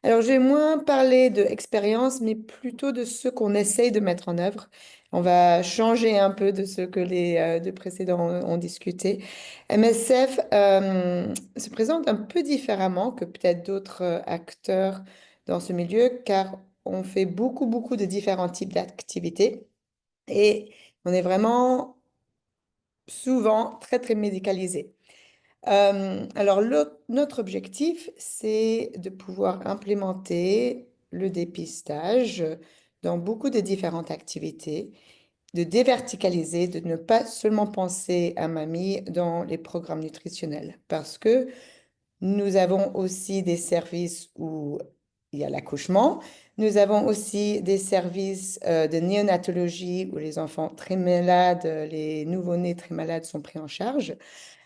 Alors, j'ai moins parlé de expérience, mais plutôt de ce qu'on essaye de mettre en œuvre. On va changer un peu de ce que les deux précédents ont discuté. MSF se présente un peu différemment que peut-être d'autres acteurs dans ce milieu, car on fait beaucoup, beaucoup de différents types d'activités et on est vraiment souvent très, très médicalisé. Alors, notre objectif, c'est de pouvoir implémenter le dépistage dans beaucoup de différentes activités, de déverticaliser, de ne pas seulement penser à mamie dans les programmes nutritionnels, parce que nous avons aussi des services où il y a l'accouchement. Nous avons aussi des services de néonatologie où les enfants très malades, les nouveau-nés très malades sont pris en charge.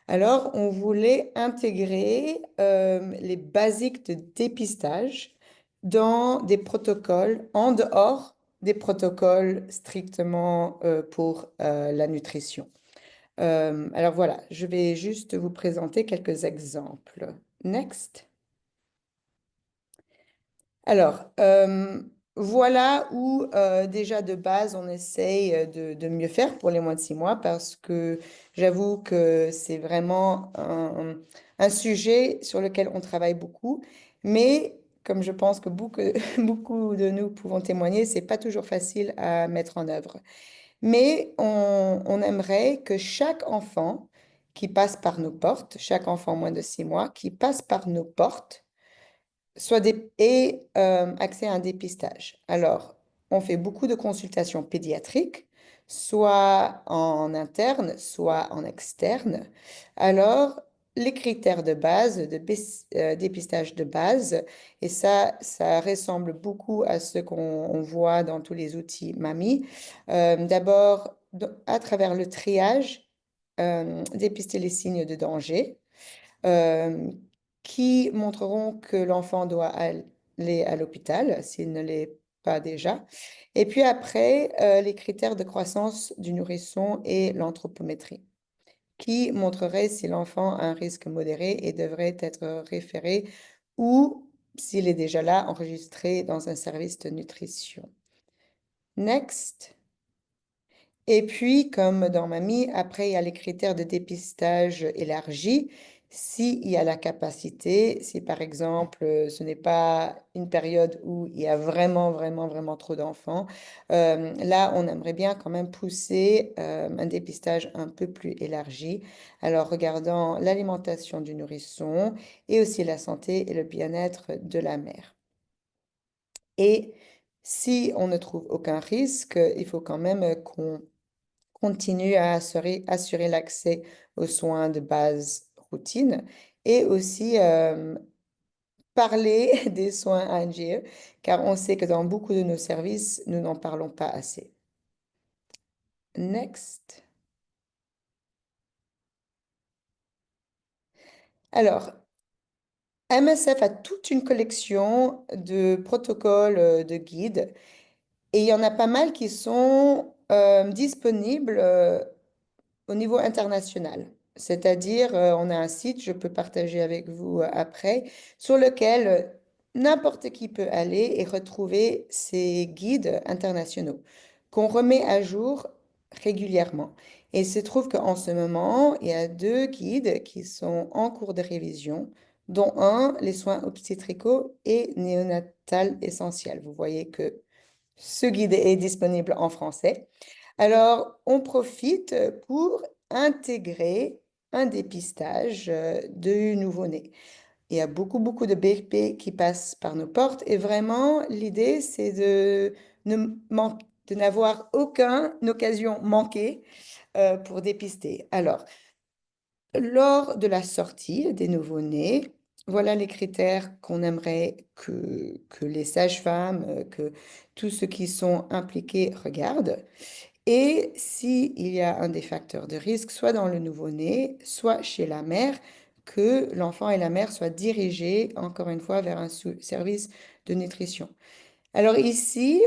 Alors, on voulait intégrer les basiques de dépistage dans des protocoles en dehors des protocoles strictement pour la nutrition. Alors voilà, je vais juste vous présenter quelques exemples. Next. Alors, voilà où déjà de base on essaye de mieux faire pour les moins de 6 mois parce que j'avoue que c'est vraiment un sujet sur lequel on travaille beaucoup, mais comme je pense que beaucoup, beaucoup de nous pouvons témoigner, c'est pas toujours facile à mettre en œuvre. Mais on aimerait que chaque enfant qui passe par nos portes, chaque enfant moins de 6 mois qui passe par nos portes, et accès à un dépistage. Alors, on fait beaucoup de consultations pédiatriques, soit en interne, soit en externe. Alors, les critères de base, dépistage de base, et ça ressemble beaucoup à ce qu'on voit dans tous les outils MAMI. D'abord, à travers le triage, dépister les signes de danger euh, qui montreront que l'enfant doit aller à l'hôpital s'il ne l'est pas déjà. Et puis après, les critères de croissance du nourrisson et l'anthropométrie, qui montrerait si l'enfant a un risque modéré et devrait être référé ou s'il est déjà là, enregistré dans un service de nutrition. Next. Et puis, comme dans Mamie, après, il y a les critères de dépistage élargis. S'il y a la capacité, si par exemple, ce n'est pas une période où il y a vraiment, vraiment, vraiment trop d'enfants, là, on aimerait bien quand même pousser un dépistage un peu plus élargi. Alors, regardant l'alimentation du nourrisson et aussi la santé et le bien-être de la mère. Et si on ne trouve aucun risque, il faut quand même qu'on continue à assurer l'accès aux soins de base routine et aussi parler des soins ANGE, car on sait que dans beaucoup de nos services, nous n'en parlons pas assez. Next. Alors, MSF a toute une collection de protocoles, de guides, et il y en a pas mal qui sont disponibles au niveau international. C'est-à-dire, on a un site, je peux partager avec vous après, sur lequel n'importe qui peut aller et retrouver ces guides internationaux qu'on remet à jour régulièrement. Et il se trouve qu'en ce moment, il y a deux guides qui sont en cours de révision, dont un, les soins obstétricaux et néonatal essentiels. Vous voyez que ce guide est disponible en français. Alors, on profite pour intégrer un dépistage de nouveau-né. Il y a beaucoup, beaucoup de bébés qui passent par nos portes et vraiment, l'idée, c'est de n'avoir aucune occasion manquée pour dépister. Alors, lors de la sortie des nouveau-nés, voilà les critères qu'on aimerait que les sages-femmes, que tous ceux qui sont impliqués regardent. Et s'il y a un des facteurs de risque, soit dans le nouveau-né, soit chez la mère, que l'enfant et la mère soient dirigés, encore une fois, vers un service de nutrition. Alors ici,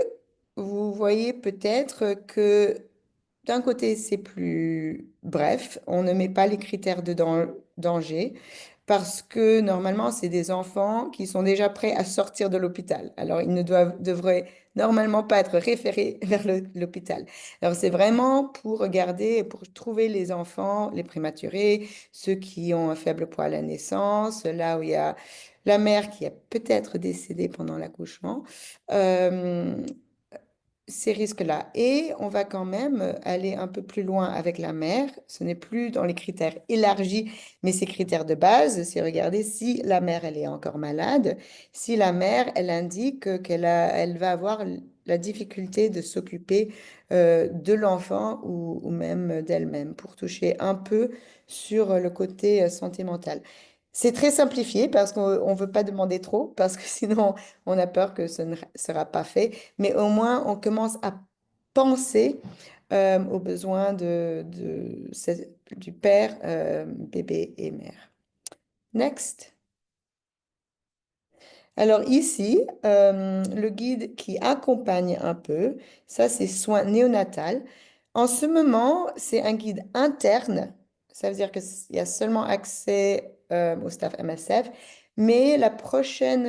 vous voyez peut-être que d'un côté, c'est plus bref, on ne met pas les critères de danger. parce que normalement, c'est des enfants qui sont déjà prêts à sortir de l'hôpital. Alors, ils ne devraient normalement pas être référés vers l'hôpital. Alors, c'est vraiment pour regarder, pour trouver les enfants, les prématurés, ceux qui ont un faible poids à la naissance, là où il y a la mère qui est peut-être décédée pendant l'accouchement. Euh, Ces risques-là. Et on va quand même aller un peu plus loin avec la mère. Ce n'est plus dans les critères élargis, mais ces critères de base. C'est regarder si la mère, elle est encore malade, si la mère, elle indique elle va avoir la difficulté de s'occuper de l'enfant ou même d'elle-même pour toucher un peu sur le côté santé mentale. C'est très simplifié parce qu'on ne veut pas demander trop, parce que sinon on a peur que ce ne sera pas fait, mais au moins on commence à penser aux besoins du père, bébé et mère. Next. Alors ici, le guide qui accompagne un peu, ça c'est soins néonatal. En ce moment, c'est un guide interne. Ça veut dire qu'il y a seulement accès au staff MSF. Mais la prochaine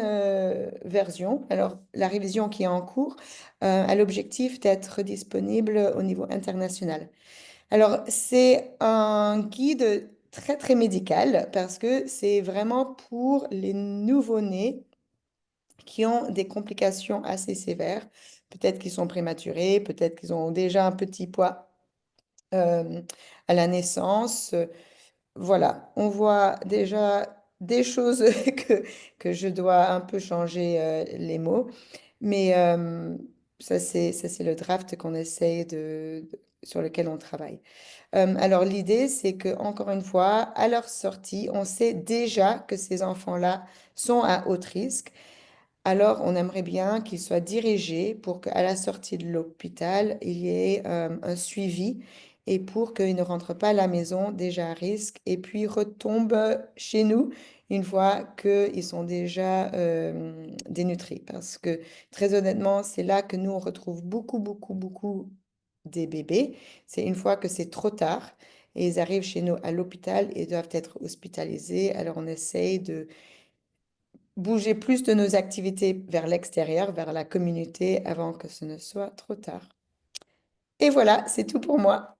version, alors la révision qui est en cours, a l'objectif d'être disponible au niveau international. Alors, c'est un guide très, très médical parce que c'est vraiment pour les nouveau-nés qui ont des complications assez sévères. Peut-être qu'ils sont prématurés, peut-être qu'ils ont déjà un petit poids euh, à la naissance. Voilà, on voit déjà des choses que je dois un peu changer les mots, mais ça, c'est le draft qu'on essaye sur lequel on travaille. Alors l'idée, c'est que encore une fois, à leur sortie, on sait déjà que ces enfants-là sont à haut risque. Alors, on aimerait bien qu'il soit dirigé pour qu'à la sortie de l'hôpital, il y ait un suivi et pour qu'ils ne rentrent pas à la maison déjà à risque et puis retombent chez nous une fois qu'ils sont déjà dénutris. Parce que très honnêtement, c'est là que nous, on retrouve beaucoup, beaucoup, beaucoup des bébés. C'est une fois que c'est trop tard et ils arrivent chez nous à l'hôpital et doivent être hospitalisés. Alors, on essaye de bouger plus de nos activités vers l'extérieur, vers la communauté, avant que ce ne soit trop tard. Et voilà, c'est tout pour moi.